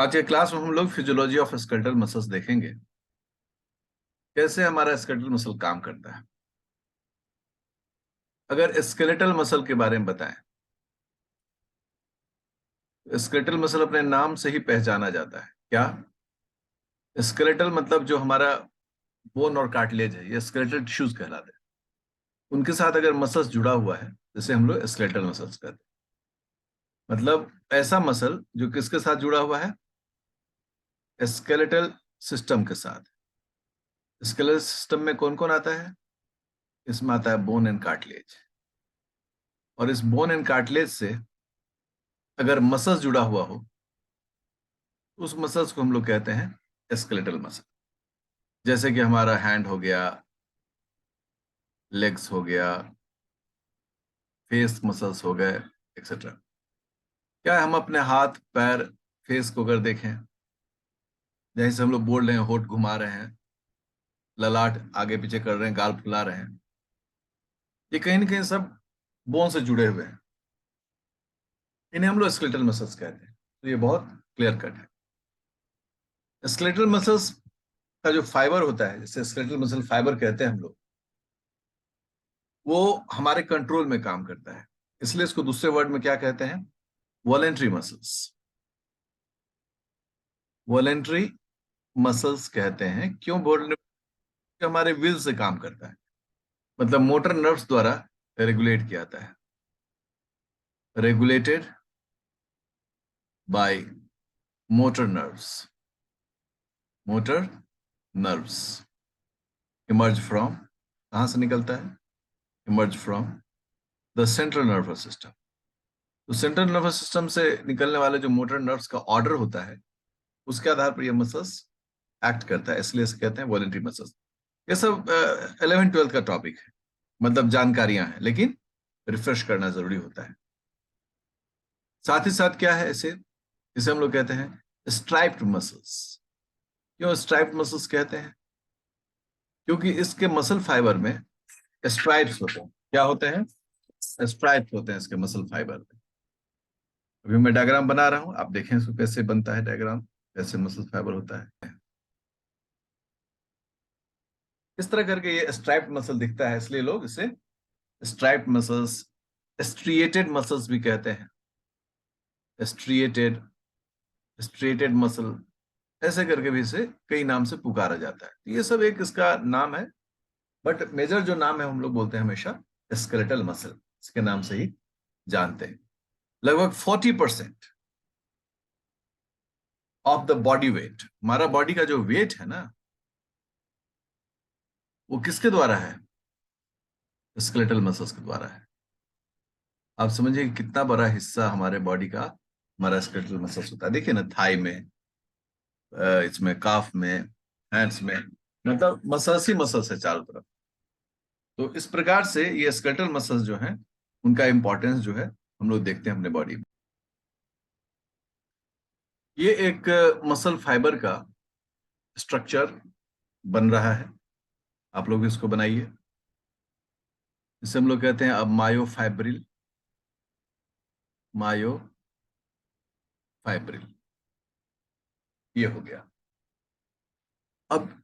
आज के क्लास में हम लोग फिजियोलॉजी ऑफ स्केलेटल मसल्स देखेंगे। कैसे हमारा स्केलेटल मसल काम करता है। अगर स्केलेटल मसल के बारे में बताएं, स्केलेटल मसल अपने नाम से ही पहचाना जाता है। क्या? स्केलेटल मतलब जो हमारा बोन और कार्टिलेज है, ये स्केलेटल टिश्यूज कहलाते हैं। उनके साथ अगर मसल्स जुड़ा हुआ है, जैसे हम लोग स्केलेटल मसल्स कहते हैं। मतलब ऐसा मसल जो किसके साथ जुड़ा हुआ है? स्केलेटल सिस्टम के साथ। स्केलेटल सिस्टम में कौन कौन आता है? इसमें आता है बोन एंड कार्टिलेज। और इस बोन एंड कार्टिलेज से अगर मसल्स जुड़ा हुआ हो, उस मसल्स को हम लोग कहते हैं स्केलेटल मसल। जैसे कि हमारा हैंड हो गया, लेग्स हो गया, फेस मसल्स हो गए, एक्सेट्रा। क्या है, हम अपने हाथ पैर फेस को अगर देखें, जैसे हम लोग बोल रहे हैं, होठ घुमा रहे हैं, ललाट आगे पीछे कर रहे हैं, गाल फुला रहे हैं, ये कहीं ना कहीं सब बोन से जुड़े हुए हैं। इन्हें हम लोग स्केलेटल मसल्स कहते हैं। तो ये बहुत क्लियर कट है। स्केलेटल मसल्स का जो फाइबर होता है, जिसे स्केलेटल मसल फाइबर कहते हैं हम लोग, वो हमारे कंट्रोल में काम करता है। इसलिए इसको दूसरे वर्ड में क्या कहते हैं? Voluntary muscles. वॉलेंट्री मसल्स कहते हैं। क्यों बोल रहे? हमारे विल से काम करता है, मतलब मोटर नर्व्स द्वारा रेगुलेट किया जाता है। Regulated by motor nerves. Motor nerves emerge from, कहां से निकलता है? Emerge from the central nervous system. तो सेंट्रल नर्वस सिस्टम से निकलने वाले जो मोटर नर्व्स का ऑर्डर होता है, उसके आधार पर ये मसल्स एक्ट करता है। इसलिए इसे कहते हैं वॉलेंट्री मसल्स। ये सब 11th 12th का टॉपिक है, मतलब जानकारियां हैं, लेकिन रिफ्रेश करना जरूरी होता है। साथ ही साथ क्या है, इसे इसे हम लोग कहते हैं स्ट्राइप्ड मसल्स। क्यों स्ट्राइप्ड मसल्स कहते हैं? क्योंकि इसके मसल फाइबर में स्ट्राइप्स होते हैं। क्या होते हैं? स्ट्राइप्स होते हैं इसके मसल फाइबर में। अभी मैं डायग्राम बना रहा हूं, आप देखें इसको कैसे बनता है डायग्राम, कैसे मसल फाइबर होता है। इस तरह करके ये स्ट्राइप्ड मसल दिखता है, इसलिए लोग इसे स्ट्राइप्ड मसल्स, स्ट्रिएटेड मसल्स भी कहते हैं। स्ट्रिएटेड, स्ट्रेटेड मसल, ऐसे करके भी इसे कई नाम से पुकारा जाता है। तो ये सब एक इसका नाम है, बट मेजर जो नाम है हम लोग बोलते हैं हमेशा स्केलेटल मसल, इसके नाम से ही जानते हैं। लगभग 40% ऑफ द बॉडी वेट, हमारा बॉडी का जो वेट है ना, वो किसके द्वारा है? स्केलेटल मसल्स के द्वारा है। आप समझिए कि कितना बड़ा हिस्सा हमारे बॉडी का हमारा स्केलेटल मसल्स होता है। देखिए ना, थाई में, इसमें काफ में, हैंड्स में, मतलब मसल्स ही मसल्स है चारों तरफ। तो इस प्रकार से ये स्केलेटल मसल्स जो हैं, उनका इंपॉर्टेंस जो है हम लोग देखते हैं अपने बॉडी में। ये एक मसल फाइबर का स्ट्रक्चर बन रहा है। आप लोग भी इसको बनाइए। इसे हम लोग कहते हैं अब मायोफाइब्रिल। मायोफाइब्रिल ये हो गया। अब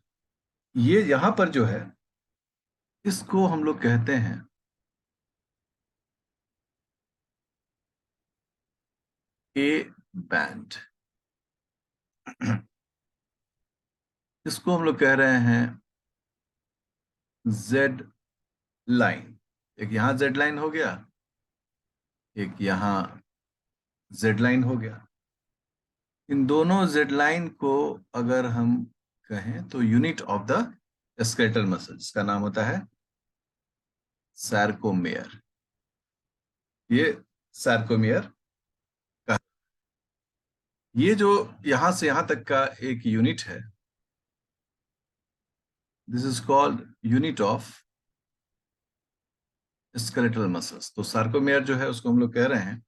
ये यहां पर जो है, इसको हम लोग कहते हैं ए बैंड। इसको हम लोग कह रहे हैं जेड लाइन। एक यहां जेड लाइन हो गया, एक यहां जेड लाइन हो गया। इन दोनों जेड लाइन को अगर हम कहें तो unit of the skeletal muscle, जिसका नाम होता है सार्कोमेयर। ये सार्कोमेयर का, ये जो यहां से यहां तक का एक यूनिट है, this is called unit of skeletal muscles. तो सार्कोमेयर जो है उसको हम लोग कह रहे हैं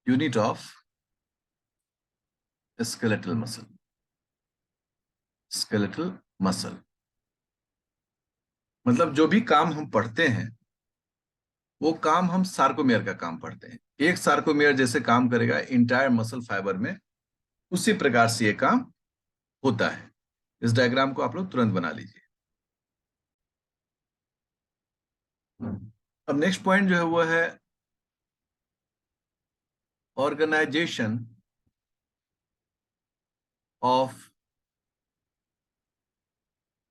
unit of skeletal muscle. Skeletal muscle मतलब जो भी काम हम पढ़ते हैं, वो काम हम सार्कोमेयर का काम पढ़ते हैं। एक सार्कोमेयर जैसे काम करेगा इंटायर मसल फाइबर में, उसी प्रकार से ये काम होता है। इस डायग्राम को आप लोग तुरंत बना लीजिए। अब नेक्स्ट पॉइंट जो है वो है ऑर्गेनाइजेशन ऑफ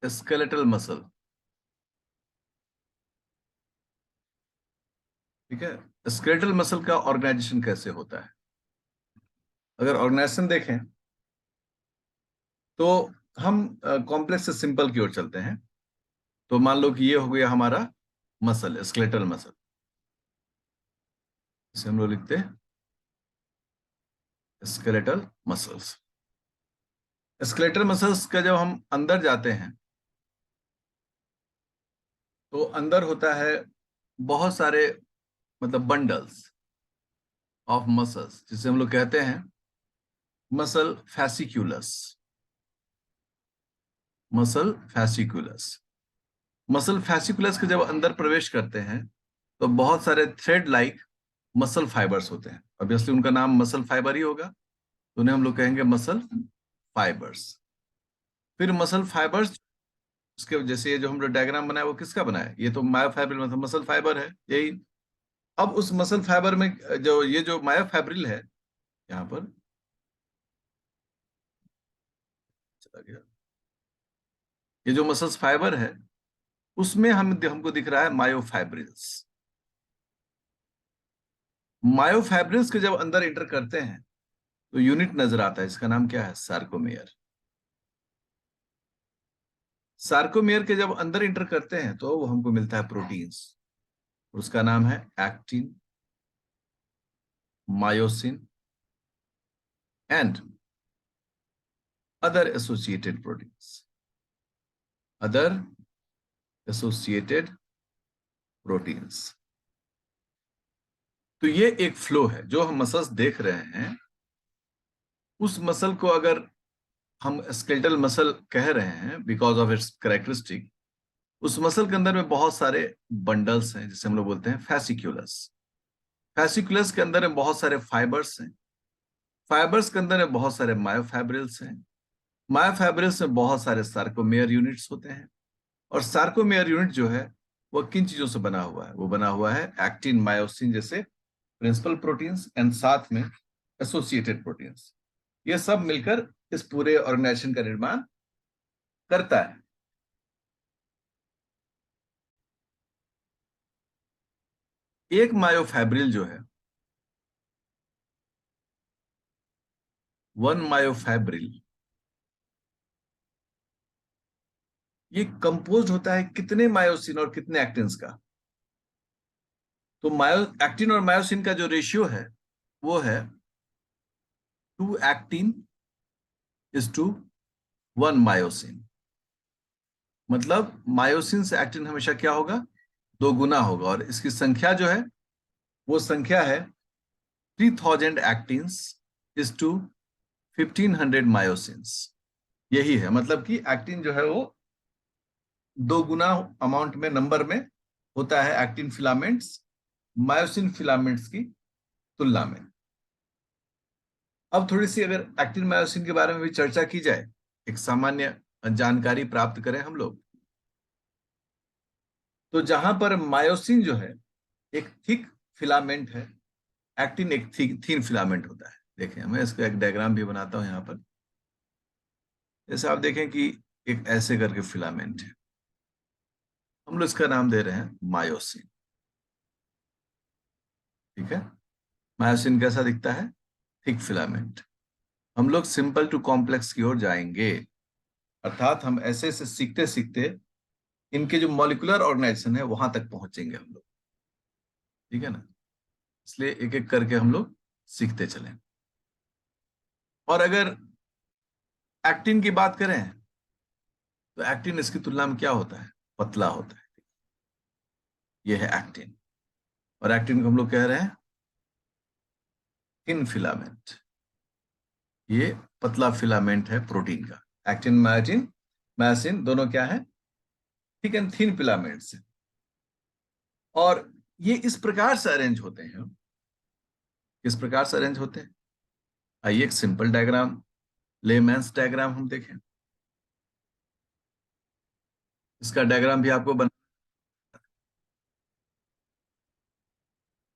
स्केलेटल मसल। ठीक है, स्केलेटल मसल का ऑर्गेनाइजेशन कैसे होता है? अगर ऑर्गेनाइजेशन देखें तो हम कॉम्प्लेक्स से सिंपल की ओर चलते हैं। तो मान लो कि ये हो गया हमारा मसल, स्केलेटल मसल। इसे हम लोग लिखते हैं स्केलेटल मसल्स। स्केलेटल मसल्स का जब हम अंदर जाते हैं तो अंदर होता है बहुत सारे, मतलब बंडल्स ऑफ मसल्स, जिसे हम लोग कहते हैं muscle fasciculus. Muscle fasciculus. Muscle fasciculus के जब अंदर प्रवेश करते हैं तो बहुत सारे थ्रेड लाइक मसल फाइबर्स होते हैं। ऑब्वियसली उनका नाम मसल फाइबर ही होगा, तो उन्हें हम लोग कहेंगे मसल फाइबर्स। फिर मसल फाइबर्स, उसके जैसे ये जो हम लोग डायग्राम बनाया वो किसका बनाया? ये तो मायोफाइब्रिल मतलब मसल फाइबर है यही। अब उस मसल फाइबर में जो ये जो मायोफाइब्रिल है, यहाँ पर चला गया, ये जो मसल फाइबर है उसमें हमको दिख रहा है मायोफाइब्रिल्स। मायोफाइब्रिल्स के जब अंदर इंटर करते हैं तो यूनिट नजर आता है, इसका नाम क्या है? सार्कोमेयर। सार्कोमेयर के जब अंदर इंटर करते हैं तो वो हमको मिलता है प्रोटीन्स, उसका नाम है actin, myosin and other associated proteins. Other associated proteins. तो ये एक फ्लो है। जो हम मसल्स देख रहे हैं उस मसल को अगर हम स्केलेटल मसल कह रहे हैं बिकॉज ऑफ इट्स कैरेक्टरिस्टिक, उस मसल के अंदर में बहुत सारे बंडल्स हैं जिसे हम लोग बोलते हैं फैसिक्यूलस। फैसिकुलस के अंदर में बहुत सारे फाइबर्स हैं। फाइबर्स के अंदर में बहुत सारे मायोफाइब्रिल्स हैं। मायोफाइब्रिल्स में बहुत सारे सार्कोमेयर यूनिट्स होते हैं। और सार्कोमेयर यूनिट जो है वो किन चीजों से बना हुआ है? वो बना हुआ है एक्टिन, मायोसिन जैसे प्रिंसिपल प्रोटीन्स एंड साथ में एसोसिएटेड प्रोटीन्स। ये सब मिलकर इस पूरे ऑर्गेनाइजेशन का निर्माण करता है। एक मायोफाइब्रिल जो है, वन मायोफाइब्रिल, ये कंपोज होता है कितने मायोसिन और कितने एक्टिन्स का? तो मायो एक्टिन और मायोसिन का जो रेशियो है वो है 2 एक्टिन is to 1 मायोसिन। मतलब मायोसिन से एक्टिन हमेशा क्या होगा? 2 गुना होगा। और इसकी संख्या जो है वो संख्या है 3000 एक्टिन्स is to 1500 मायोसिन्स। यही है, मतलब कि एक्टिन जो है वो 2 गुना अमाउंट में, नंबर में होता है एक्टिन फिलामेंट्स मायोसिन फिलामेंट्स की तुलना में। अब थोड़ी सी अगर एक्टिन मायोसिन के बारे में भी चर्चा की जाए, एक सामान्य जानकारी प्राप्त करें हम लोग, तो जहां पर मायोसिन जो है एक थिक फिलामेंट है, एक्टिन एक थीन फिलामेंट होता है। देखें, मैं इसका एक डायग्राम भी बनाता हूं यहाँ पर। जैसे आप देखें कि एक ऐसे करके फिलामेंट है, हम लोग इसका नाम दे रहे हैं मायोसिन। ठीक है, मायोसिन कैसा दिखता है? Thick filament. हम लोग सिंपल टू कॉम्प्लेक्स की ओर जाएंगे, अर्थात हम ऐसे ऐसे सीखते सीखते इनके जो मॉलिक्यूलर ऑर्गेनाइजेशन है वहां तक पहुंचेंगे हम लोग। ठीक है ना, इसलिए एक एक करके हम लोग सीखते चलें। और अगर एक्टिन की बात करें तो एक्टिन इसकी तुलना में क्या होता है? पतला होता है। ये है एक्टिन। और एक्टिन को हम लोग कह रहे हैं थिन फिलामेंट। ये पतला फिलामेंट है प्रोटीन का। एक्टिन, मायोटिन, मायोसिन दोनों क्या है? थिक एंड थिन फिलामेंट्स है। और ये इस प्रकार से अरेंज होते हैं। किस प्रकार से अरेंज होते हैं? आइए एक सिंपल डायग्राम, लेमैन्स डायग्राम हम देखें। इसका डायग्राम भी आपको बना,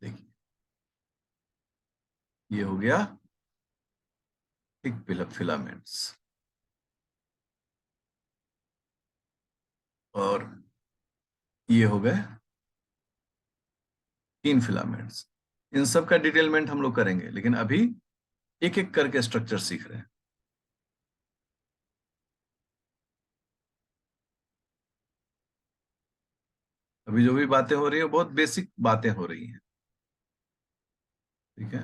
देखिए ये हो गया एक फिलामेंट्स, और ये हो गए तीन फिलामेंट्स। इन सब का डिटेलमेंट हम लोग करेंगे, लेकिन अभी एक एक करके स्ट्रक्चर सीख रहे हैं। अभी जो भी बातें हो रही है बहुत बेसिक बातें हो रही हैं, ठीक है।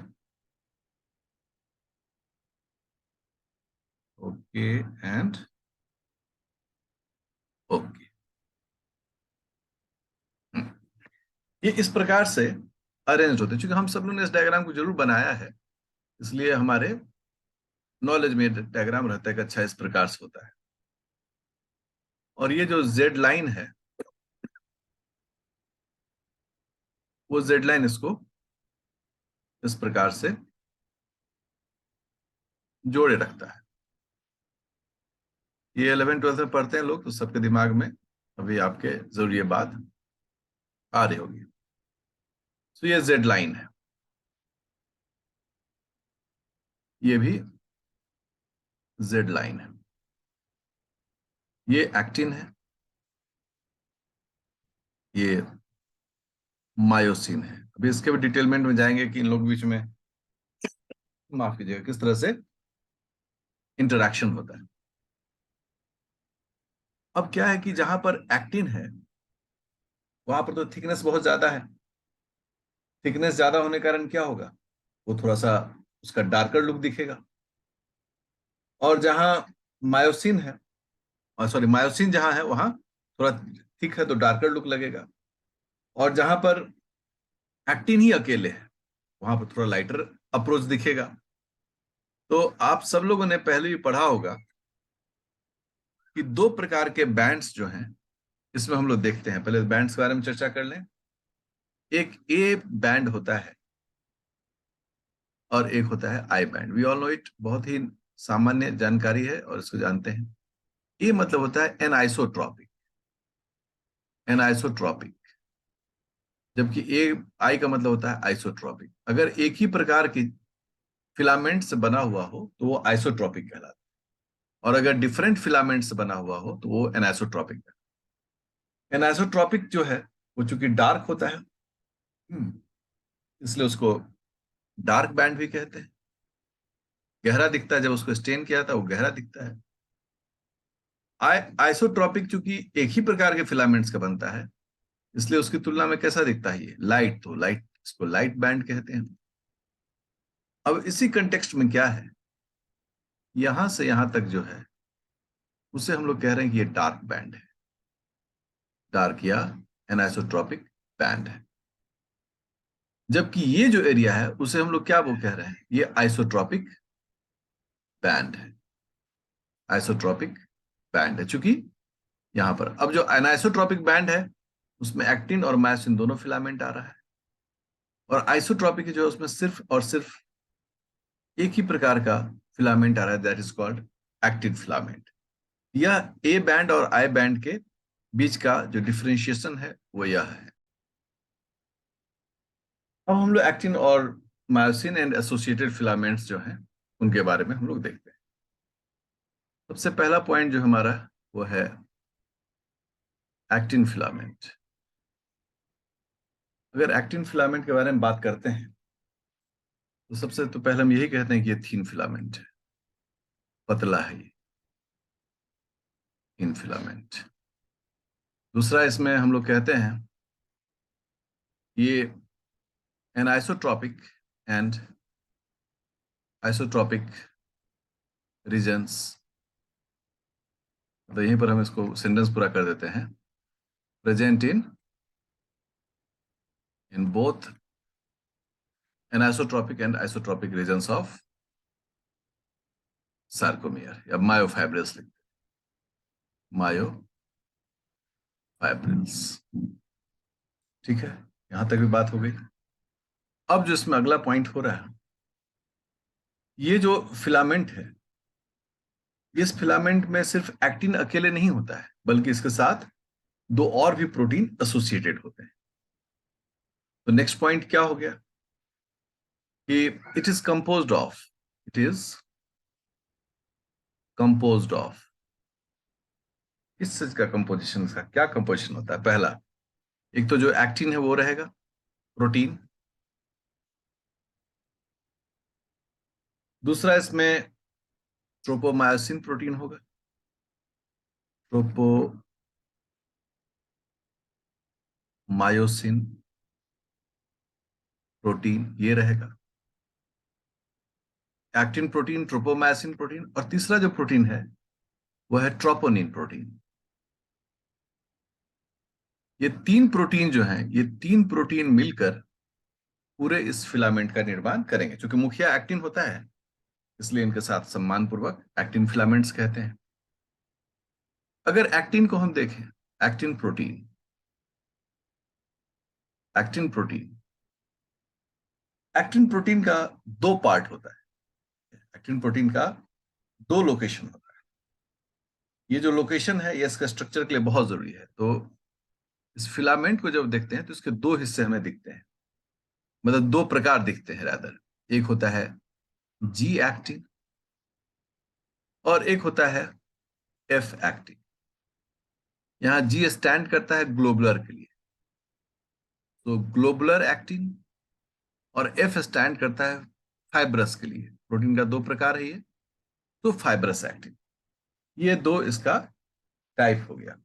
Okay and okay. ये इस प्रकार से अरेंज होते हैं। क्योंकि हम सब लोगों ने इस डायग्राम को जरूर बनाया है, इसलिए हमारे नॉलेज में डायग्राम रहता है कि अच्छा इस प्रकार से होता है। और ये जो जेड लाइन है, वो जेड लाइन इसको इस प्रकार से जोड़े रखता है। ये 11th 12th में पढ़ते हैं लोग, तो सबके दिमाग में अभी आपके जरूर ये बात आ रही होगी। तो ये जेड लाइन है, ये भी जेड लाइन है। ये एक्टिन है, ये मायोसिन है। अभी इसके भी डिटेलमेंट में जाएंगे कि इन लोग बीच में, माफ कीजिएगा, किस तरह से इंटरेक्शन होता है। अब क्या है कि जहां पर एक्टिन है वहां पर तो थिकनेस बहुत ज्यादा है। थिकनेस ज्यादा होने के कारण क्या होगा, वो थोड़ा सा उसका डार्कर लुक दिखेगा। और जहां मायोसिन है, सॉरी मायोसिन जहां है वहां थोड़ा थिक है तो डार्कर लुक लगेगा। और जहां पर एक्टिन ही अकेले है वहां पर थोड़ा लाइटर अप्रोच दिखेगा। तो आप सब लोगों ने पहले भी पढ़ा होगा कि दो प्रकार के बैंड्स जो हैं इसमें हम लोग देखते हैं। पहले बैंड्स के बारे में चर्चा कर लें। एक ए बैंड होता है और एक होता है I band. We all know it, बहुत ही सामान्य जानकारी है और इसको जानते हैं। ए मतलब होता है एनआइसोट्रॉपिक, एनआइसोट्रॉपिक। जबकि ए आई का मतलब होता है आइसोट्रॉपिक। अगर एक ही प्रकार की फिलामेंट से बना हुआ हो तो वो आइसोट्रॉपिक कहलाता है, और अगर डिफरेंट फिलामेंट से बना हुआ हो तो वो एनाइसोट्रॉपिक कहलाता है। एनाइसोट्रॉपिक जो है वो चूंकि डार्क होता है, इसलिए उसको डार्क बैंड भी कहते हैं। गहरा दिखता है, जब उसको स्टेन किया था वो गहरा दिखता है। आइसोट्रॉपिक चूंकि एक ही प्रकार के फिलामेंट्स का बनता है, इसलिए उसकी तुलना में कैसा दिखता है, ये लाइट, तो लाइट, इसको लाइट बैंड कहते हैं। अब इसी कंटेक्स्ट में क्या है, यहां से यहां तक जो है उसे हम लोग कह रहे हैं कि ये डार्क बैंड है, डार्क या एनाइसोट्रॉपिक बैंड है। जबकि ये जो एरिया है उसे हम लोग क्या वो कह रहे हैं, ये आइसोट्रॉपिक बैंड है। आइसोट्रॉपिक बैंड है चूंकि यहां पर अब जो एनाइसोट्रॉपिक बैंड है उसमें एक्टिन और मायोसिन दोनों फिलामेंट आ रहा है। और आइसोट्रॉपिक जो है उसमें सिर्फ और सिर्फ एक ही प्रकार का फिलामेंट आ रहा है, that is called actin filament. यह ए बैंड और आई बैंड के बीच का जो डिफरेंशिएशन है वो यह है। अब हम लोग एक्टिन और मायोसिन एंड एसोसिएटेड फिलामेंट्स जो हैं उनके बारे में हम लोग देखते हैं। सबसे पहला पॉइंट जो हमारा वो है एक्टिन फिलामेंट। अगर एक्टिन फिलामेंट के बारे में बात करते हैं तो सबसे तो पहले हम यही कहते हैं कि ये थीन फिलामेंट है, पतला है ये थीन फिलामेंट। दूसरा इसमें हम लोग कहते हैं ये एनाइसोट्रॉपिक एंड आइसोट्रॉपिक रीजन्स। तो यहीं पर हम इसको सेंटेंस पूरा कर देते हैं, present in both anisotropic and isotropic regions of sarcomere या मायोफाइब्रिल्स लिखते हैं, मायोफाइब्रिल्स, ठीक है। यहां तक भी बात हो गई। अब जो इसमें अगला पॉइंट हो रहा है, ये जो फिलामेंट है, इस फिलामेंट में सिर्फ एक्टिन अकेले नहीं होता है, बल्कि इसके साथ दो और भी प्रोटीन एसोसिएटेड होते हैं। तो नेक्स्ट पॉइंट क्या हो गया कि it is composed of, it is composed of, इस चीज का कंपोजिशन, का क्या कंपोजिशन होता है? पहला, एक तो जो एक्टिन है वो रहेगा, प्रोटीन। दूसरा इसमें ट्रोपोमायोसिन प्रोटीन होगा, ट्रोपोमायोसिन प्रोटीन ये रहेगा, एक्टिन प्रोटीन, ट्रोपोमायोसिन प्रोटीन। और तीसरा जो प्रोटीन है वो है ट्रोपोनिन प्रोटीन। ये तीन प्रोटीन जो हैं, ये तीन प्रोटीन मिलकर पूरे इस फिलामेंट का निर्माण करेंगे। क्योंकि मुखिया एक्टिन होता है, इसलिए इनके साथ सम्मानपूर्वक एक्टिन फिलामेंट्स कहते हैं। अगर एक्टिन को हम देखें, actin protein, actin protein, actin protein का दो पार्ट होता है। एक्टिन प्रोटीन का दो लोकेशन होता है। ये जो लोकेशन है ये इसका स्ट्रक्चर के लिए बहुत जरूरी है। तो इस फिलामेंट को जब देखते हैं तो इसके दो हिस्से हमें दिखते हैं, मतलब दो प्रकार दिखते हैं रादर। एक होता है जी एक्टिन और एक होता है एफ एक्टिन। यहां जी स्टैंड करता है ग्लोबुलर के लिए, तो ग्लोबुलर एक्टिन, और एफ स्टैंड करता है फाइब्रस के लिए। प्रोटीन का दो प्रकार है ये, तो फाइब्रस एक्टिन, ये दो इसका टाइप हो गया।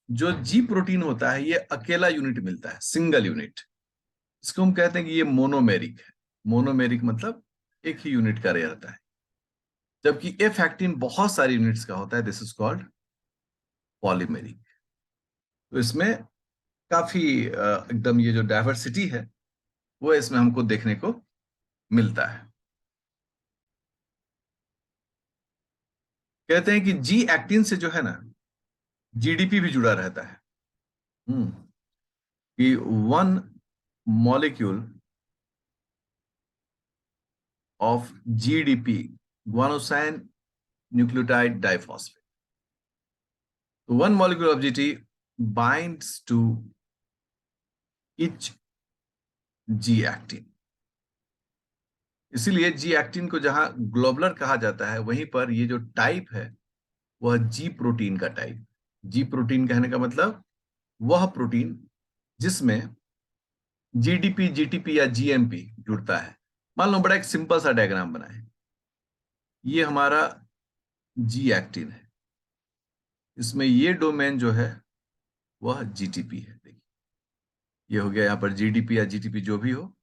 जो जी प्रोटीन होता है ये अकेला यूनिट मिलता है, सिंगल यूनिट। इसको हम कहते हैं कि ये मोनोमेरिक है। मोनोमेरिक मतलब एक ही यूनिट का रहता है। जबकि एफ एक्टिन बहुत सारी यूनिट्स का होता है, दिस इज कॉल्ड पॉलीमेरिक। तो इसमें काफी एकदम ये जो डाइवर्सिटी है वो इसमें हमको देखने को मिलता है। कहते हैं कि जी एक्टिन से जो है ना, जीडीपी भी जुड़ा रहता है। हम्म कि one molecule of GDP, guanosine nucleotide diphosphate, so one molecule of GT binds to each G actin. इसीलिए जी एक्टिन को जहां ग्लोबुलर कहा जाता है, वहीं पर ये जो टाइप है वह जी प्रोटीन का टाइप। जी प्रोटीन कहने का मतलब वह प्रोटीन जिसमें जीडीपी, जीटीपी या जीएमपी जुड़ता है। मान लो बड़ा एक सिंपल सा डायग्राम बनाए, ये हमारा जी एक्टिन है, इसमें ये डोमेन जो है वह जीटीपी है। देखिए ये हो गया यहाँ पर जीडीपी या जीटीपी जो भी हो,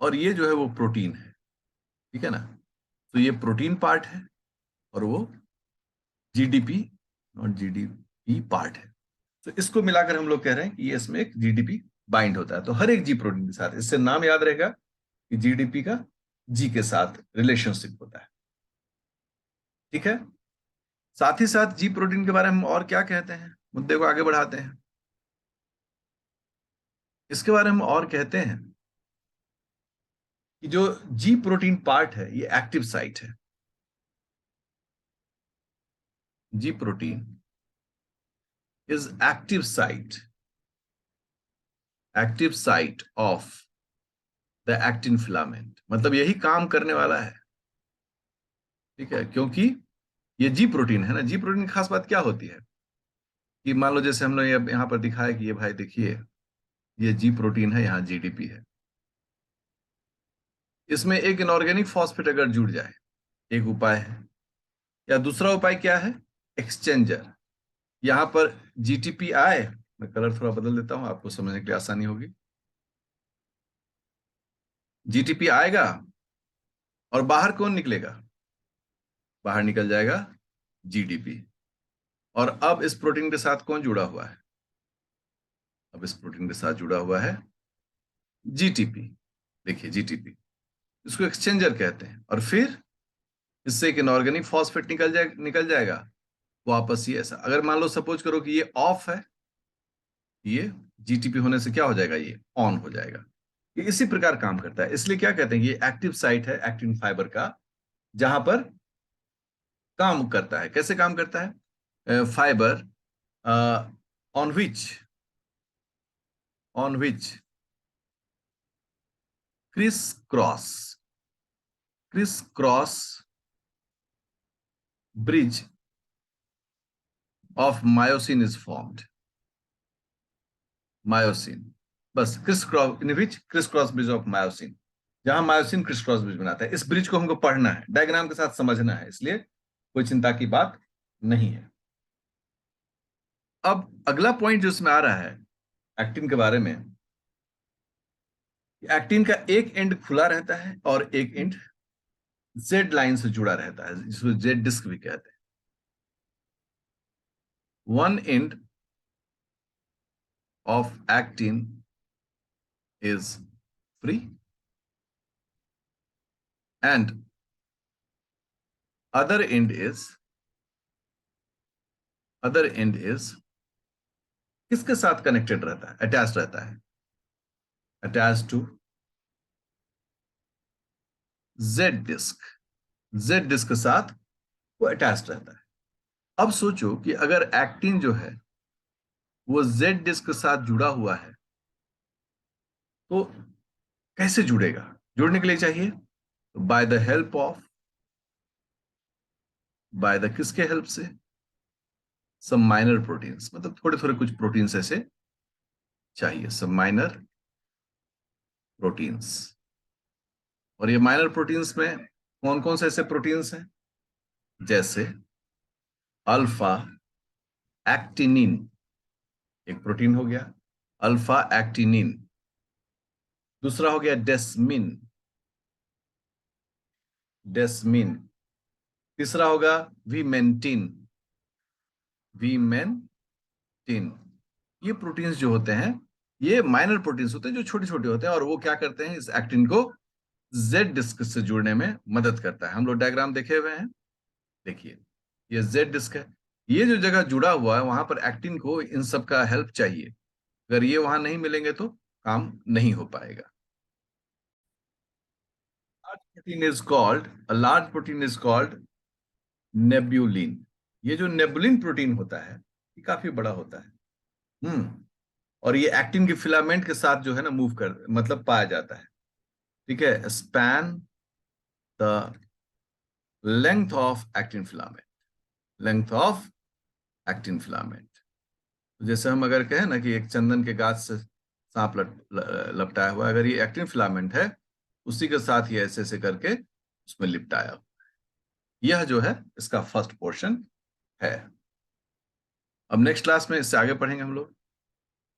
और ये जो है वो प्रोटीन है, ठीक है ना। तो ये प्रोटीन पार्ट है और वो जीडीपी और जीडीपी पार्ट है। तो इसको मिलाकर हम लोग कह रहे हैं कि ये इसमें एक जीडीपी बाइंड होता है। तो हर एक जी प्रोटीन के साथ, इससे नाम याद रहेगा कि जीडीपी का जी के साथ रिलेशनशिप होता है, ठीक है। साथ ही साथ जी प्रोटीन के बारे में हम और क्या कहते हैं, मुद्दे को आगे बढ़ाते हैं। इसके बारे में और कहते हैं कि जो जी प्रोटीन पार्ट है ये एक्टिव साइट है। जी protein is active site of the actin filament, मतलब यही काम करने वाला है, ठीक है। क्योंकि ये जी प्रोटीन है ना, जी प्रोटीन की खास बात क्या होती है कि मान लो जैसे हमने यहाँ पर दिखाया कि ये भाई देखिए ये जी प्रोटीन है, यहाँ जीडीपी है। इसमें एक इनऑर्गेनिक फॉस्फेट अगर जुड़ जाए, एक उपाय है, या दूसरा उपाय क्या है, एक्सचेंजर। यहां पर जीटीपी आए, मैं कलर थोड़ा बदल देता हूं आपको समझने के लिए आसानी होगी। जीटीपी आएगा और बाहर कौन निकलेगा, बाहर निकल जाएगा जीडीपी। और अब इस प्रोटीन के साथ कौन जुड़ा हुआ है, अब इस प्रोटीन के साथ जुड़ा हुआ है जीटीपी। देखिए जीटीपी, इसको एक्सचेंजर कहते हैं। और फिर इससे एक इनऑर्गेनिक फॉस्फेट निकल जाएगा वापस। ही ऐसा अगर मान लो सपोज करो कि ये ऑफ है, ये जीटीपी होने से क्या हो जाएगा, ये ऑन हो जाएगा। ये इसी प्रकार काम करता है, इसलिए क्या कहते हैं, ये एक्टिव साइट है एक्टिन फाइबर का, जहां पर काम करता है। कैसे काम करता है? Fibre on which criss cross bridge of myosin is formed. Myosin, बस criss cross, in which criss cross bridge of myosin, जहां मायोसिन क्रिस क्रॉस ब्रिज बनाता है। इस ब्रिज को हमको पढ़ना है, डायग्राम के साथ समझना है, इसलिए कोई चिंता की बात नहीं है। अब अगला पॉइंट जो इसमें आ रहा है एक्टिन के बारे में, एक्टिन का एक एंड खुला रहता है और एक एंड जेड लाइन से जुड़ा रहता है, जिसको जेड डिस्क भी कहते हैं। One end of actin is free and other end is किसके साथ कनेक्टेड रहता है, अटैच रहता है, अटैच टू जेड डिस्क के साथ वो अटैच रहता है। अब सोचो कि अगर एक्टिन जो है वो जेड डिस्क के साथ जुड़ा हुआ है, तो कैसे जुड़ेगा? जुड़ने के लिए चाहिए by the help of, by the किसके हेल्प से, सम माइनर प्रोटीन्स, मतलब थोड़े थोड़े कुछ प्रोटीन्स ऐसे चाहिए, सम माइनर प्रोटीन्स। और ये माइनर प्रोटीन्स में कौन कौन से ऐसे प्रोटीन्स हैं? जैसे अल्फा एक्टिनिन, एक प्रोटीन हो गया अल्फा एक्टिनिन। दूसरा हो गया डेस्मिन। तीसरा होगा वीमेंटिन। ये प्रोटीन्स जो होते हैं, ये माइनर प्रोटीन्स होते हैं जो छोटे छोटे होते हैं, और वो क्या करते हैं, इस एक्टिन को जेड डिस्क से जुड़ने में मदद करता है। हम लोग डायग्राम देखे हुए हैं, देखिए ये जेड डिस्क है, ये जो जगह जुड़ा हुआ है वहां पर एक्टिन को इन सब का हेल्प चाहिए। अगर ये वहां नहीं मिलेंगे तो काम नहीं हो पाएगा। Large protein is called nebulin. ये जो नेबुलिन प्रोटीन होता है ये काफी बड़ा होता है। और ये एक्टिन के फिलामेंट के साथ जो है ना मूव कर, मतलब पाया जाता है। ठीक है, span the length of actin filament, length of actin filament. जैसे हम अगर कहें ना कि एक चंदन के गाछ से सांप लपटाया हुआ, अगर ये एक्टिन फिलामेंट है उसी के साथ ये ऐसे ऐसे करके उसमें लिपटाया हुआ। यह जो है इसका फर्स्ट पोर्शन है। अब नेक्स्ट क्लास में इससे आगे पढ़ेंगे हम लोग।